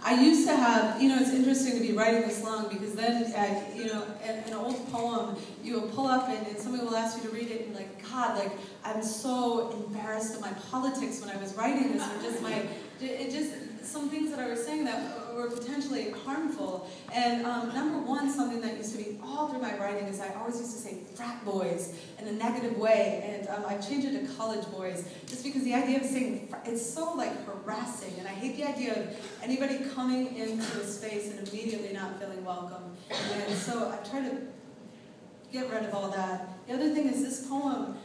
I used to have, it's interesting to be writing this long because then, an old poem, you will pull up and somebody will ask you to read it and God, I'm so embarrassed of my politics when I was writing this, or some things that I was saying that were potentially harmful. And number one, something that used to be all through my writing is I always used to say frat boys in a negative way, and I changed it to college boys, just because the idea of saying, it's so harassing, and I hate the idea of anybody coming into a space and immediately not feeling welcome. And so I try to get rid of all that. The other thing is this poem,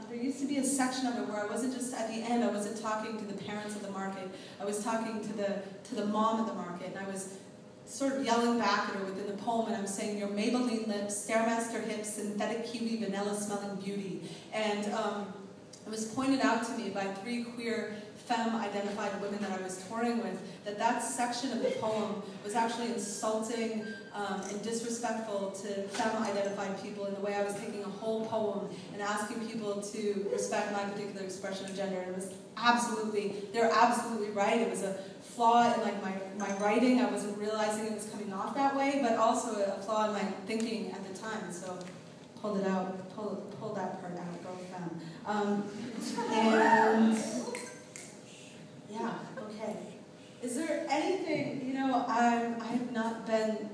there used to be a section of it where I wasn't just, at the end, I wasn't talking to the parents of the market, I was talking to the mom at the market, and I was sort of yelling back at her within the poem, and I'm saying, your Maybelline lips, Stairmaster hips, synthetic kiwi, vanilla-smelling beauty. And it was pointed out to me by 3 queer femme-identified women that I was touring with, that section of the poem was actually insulting and disrespectful to femme-identified people in the way I was taking a whole poem and asking people to respect my particular expression of gender. And it was they're absolutely right. It was a flaw in my writing. I wasn't realizing it was coming off that way, but also a flaw in my thinking at the time. So pulled it out, pulled that part out, go femme. And yeah, okay. Is there anything, I have not been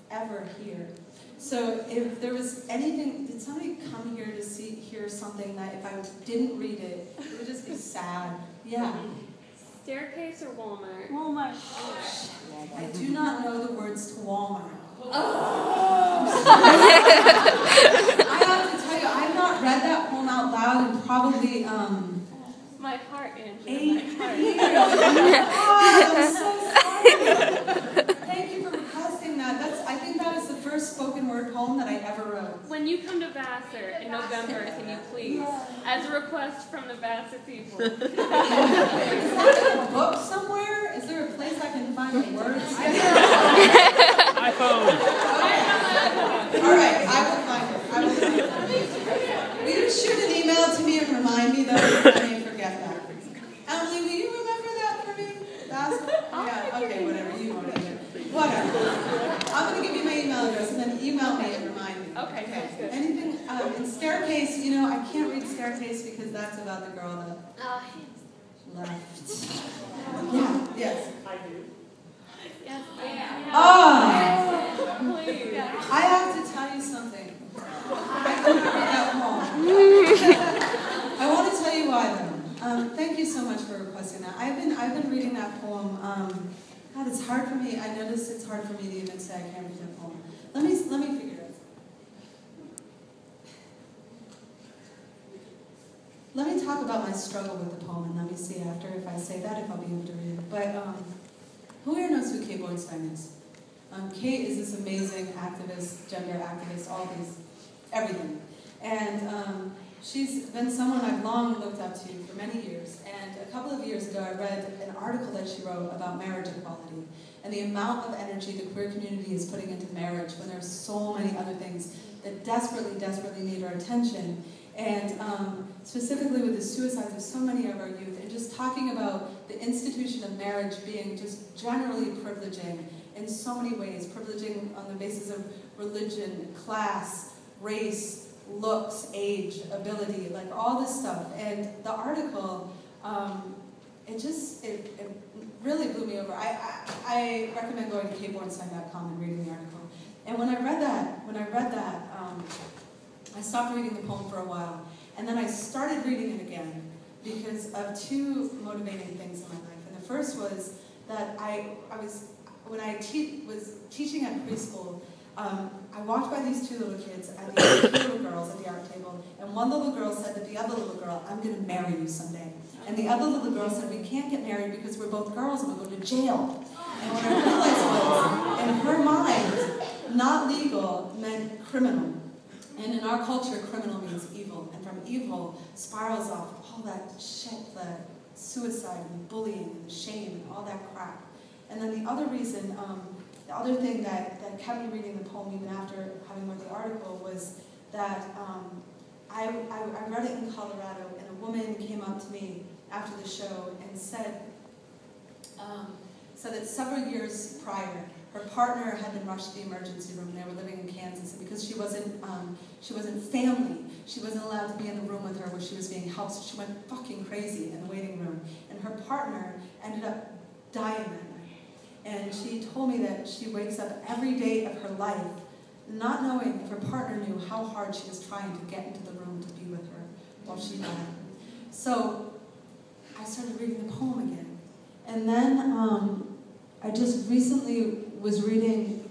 ever here. So if there was anything, did somebody come here to hear something that if I didn't read it, it would just be sad? Yeah. Staircase or Walmart? Walmart. I do not know the words to Walmart. Oh. I have to tell you, I have not read that poem out loud in probably, my heart, Angela. 8 years. Oh, I'm so sorry. Thank you for requesting that. I think that was the first spoken word poem that I ever wrote. When you come to Vassar in November, can you please, as a request from the Vassar people? Is that in a book somewhere? Is there a place I can find the words? iPhone. Okay. All right, I will find it. Will you shoot an email to me and remind me that I may forget that? Emily, will you remember that for me? Yeah, okay, whatever, you won't either. Whatever. I'm going to give you my email address and then email me and remind me. Okay, sounds good. Anything, in Staircase, I can't read Staircase because that's about the girl that left. Yeah, yes. I do. Yes, Please. I have to tell you something. I couldn't read that poem. I want to tell you why, though. Thank you so much for requesting that. I've been reading that poem. God, it's hard for me. I notice it's hard for me to even say I can't read that poem. Let me figure it out. Let me talk about my struggle with the poem, and let me see after if I say that, if I'll be able to read it. But who here knows who Kate Bornstein is? Kate is this amazing activist, gender activist, everything. And she's been someone I've long looked up to for many years. And a couple of years ago, I read an article that she wrote about marriage equality and the amount of energy the queer community is putting into marriage when there's so many other things that desperately, desperately need our attention. And specifically with the suicides of so many of our youth, and just talking about the institution of marriage being just generally privileging in so many ways, privileging on the basis of religion, class, race, looks, age, ability, all this stuff. And the article, it really blew me over. I recommend going to katebornstein.com and reading the article. And when I read that, I stopped reading the poem for a while, and then I started reading it again because of 2 motivating things in my life. And the first was that when I was teaching at preschool, I walked by these 2 little kids, and these 2 little girls at the art table, and one little girl said to the other little girl, "I'm going to marry you someday." And the other little girl said, "We can't get married because we're both girls and we'll go to jail." And what I realized was, in her mind, not legal meant criminal. And in our culture, criminal means evil. And from evil spirals off all that shit, the suicide and bullying and shame and all that crap. And then the other reason, the other thing that kept me reading the poem even after having read the article was that I read it in Colorado, and a woman came up to me after the show and said said that several years prior, her partner had been rushed to the emergency room, and they were living in Kansas, and because she wasn't family, she wasn't allowed to be in the room with her where she was being helped, so she went fucking crazy in the waiting room, and her partner ended up dying that night. And she told me that she wakes up every day of her life not knowing if her partner knew how hard she was trying to get into the room to be with her while she died. So I started reading the poem again. And then I just recently was reading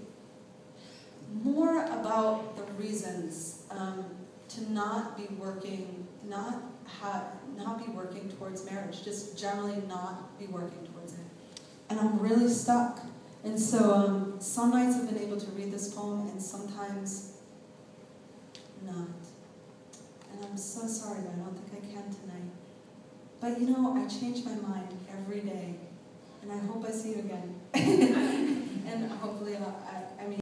more about the reasons to not be working towards marriage, just generally not be working towards it. And I'm really stuck. And so some nights I've been able to read this poem, and sometimes not. And I'm so sorry, but I don't think I can tonight. But you know, I change my mind every day, and I hope I see you again. And hopefully, I mean,